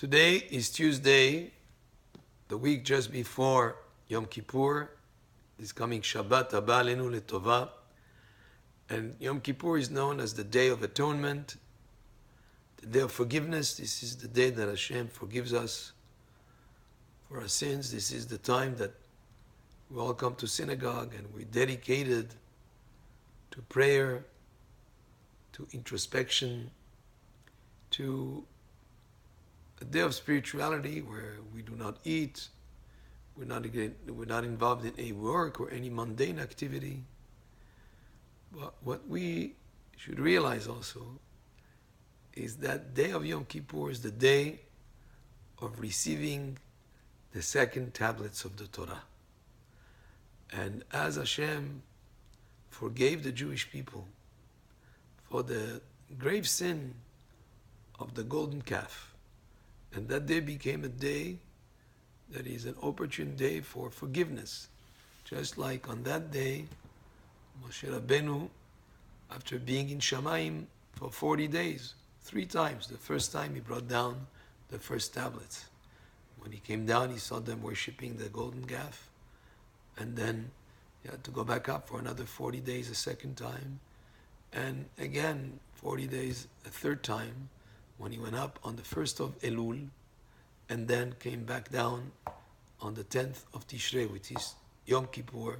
Today is Tuesday, the week just before Yom Kippur. This coming Shabbat Haba Aleinu Letova. And Yom Kippur is known as the Day of Atonement, the Day of Forgiveness. This is the day that Hashem forgives us for our sins. This is the time that we all come to synagogue and we're dedicated to prayer, to introspection, to a day of spirituality where we do not eat, we're not involved in any work or any mundane activity. But what we should realize also is that day of Yom Kippur is the day of receiving the second tablets of the Torah. And as Hashem forgave the Jewish people for the grave sin of the golden calf, and that day became a day that is an opportune day for forgiveness. Just like on that day, Moshe Rabbeinu, after being in Shamayim for 40 days, 3 times. The first time he brought down the first tablets. When he came down, he saw them worshipping the golden calf. And then he had to go back up for another 40 days a second time. And again, 40 days a third time, when he went up on the 1st of Elul, and then came back down on the 10th of Tishrei, which is Yom Kippur,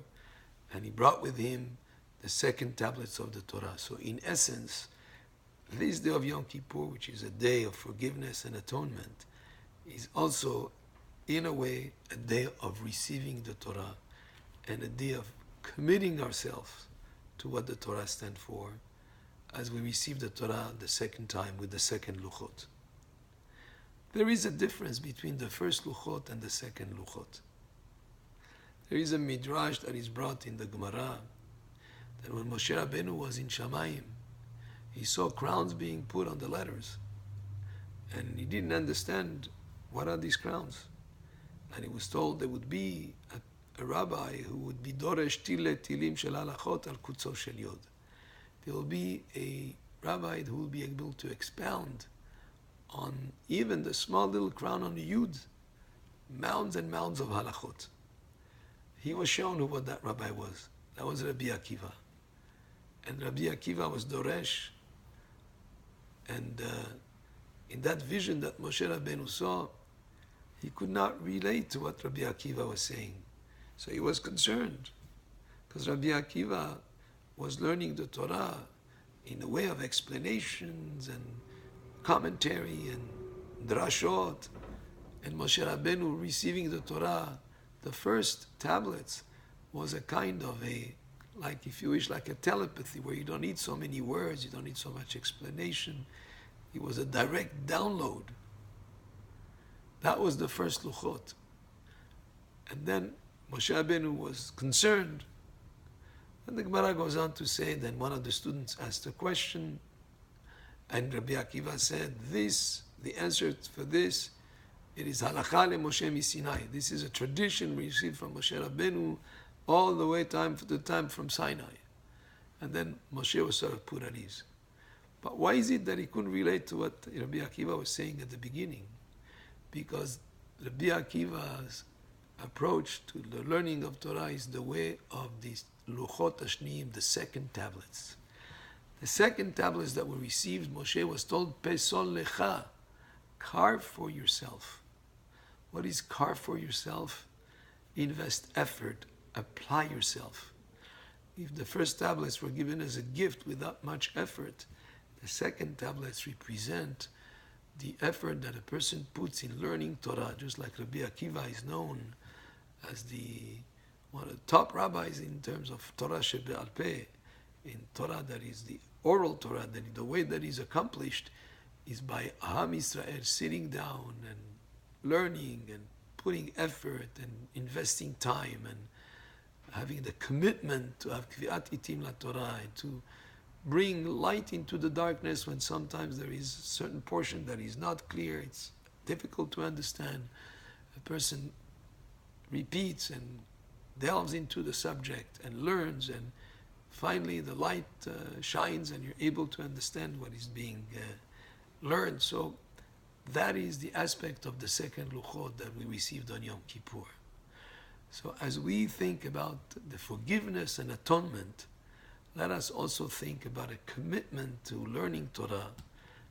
and he brought with him the second tablets of the Torah. So in essence, this day of Yom Kippur, which is a day of forgiveness and atonement, is also, in a way, a day of receiving the Torah and a day of committing ourselves to what the Torah stands for, as we receive the Torah the second time with the second Luchot. There is a difference between the first Luchot and the second Luchot. There is a midrash that is brought in the Gemara that when Moshe Rabbeinu was in Shamayim, he saw crowns being put on the letters, and he didn't understand what are these crowns. And he was told there would be a rabbi who would be Doresh Tile Tilim Shel Halachot Al Kutzo Shel Yod. There will be a rabbi who will be able to expound on even the small little crown on the Yud, mounds and mounds of halachot. He was shown what that rabbi was. That was Rabbi Akiva. And Rabbi Akiva was Doresh. And in that vision that Moshe Rabbeinu saw, he could not relate to what Rabbi Akiva was saying. So he was concerned, because Rabbi Akiva was learning the Torah in a way of explanations and commentary and drashot, and Moshe Rabbeinu receiving the Torah, the first tablets, was a kind of a, like if you wish, like a telepathy, where you don't need so many words, you don't need so much explanation. It was a direct download. That was the first Luchot. And then Moshe Rabbeinu was concerned. And the Gemara goes on to say, then one of the students asked a question, and Rabbi Akiva said, the answer for this, it is Halakha le Moshe Sinai. This is a tradition we received from Moshe Rabbeinu all the way to the time from Sinai. And then Moshe was sort of put at ease. But why is it that he couldn't relate to what Rabbi Akiva was saying at the beginning? Because Rabbi Akiva's approach to the learning of Torah is the way of these Luchot Hashniim, the second tablets. The second tablets that were received, Moshe was told, Pesol lecha, carve for yourself. What is carve for yourself? Invest effort, apply yourself. If the first tablets were given as a gift without much effort, the second tablets represent the effort that a person puts in learning Torah, just like Rabbi Akiva is known as one of the top rabbis in terms of Torah Shebe'al Peh, in Torah that is the oral Torah, that the way that is accomplished is by Am Yisrael sitting down and learning and putting effort and investing time and having the commitment to have Kviat Itim La Torah and to bring light into the darkness when sometimes there is a certain portion that is not clear, it's difficult to understand. A person repeats and delves into the subject and learns, and finally the light shines and you're able to understand what is being learned. So that is the aspect of the second Luchot that we received on Yom Kippur. So as we think about the forgiveness and atonement, let us also think about a commitment to learning Torah,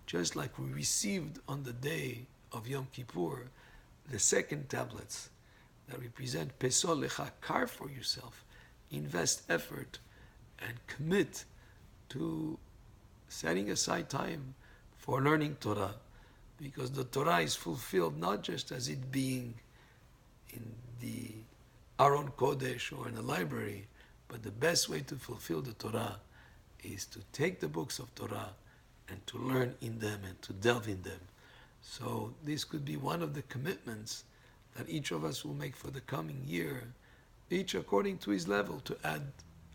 just like we received on the day of Yom Kippur, the second tablets that represent Pesol Lecha, carve for yourself, invest effort, and commit to setting aside time for learning Torah, because the Torah is fulfilled not just as it being in the Aron Kodesh or in a library, but the best way to fulfill the Torah is to take the books of Torah and to learn in them and to delve in them. So this could be one of the commitments that each of us will make for the coming year, each according to his level, to add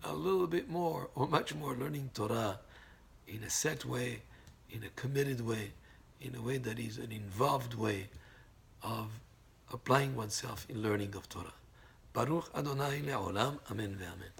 a little bit more or much more learning Torah in a set way, in a committed way, in a way that is an involved way of applying oneself in learning of Torah. Baruch Adonai le'olam, amen ve'amen.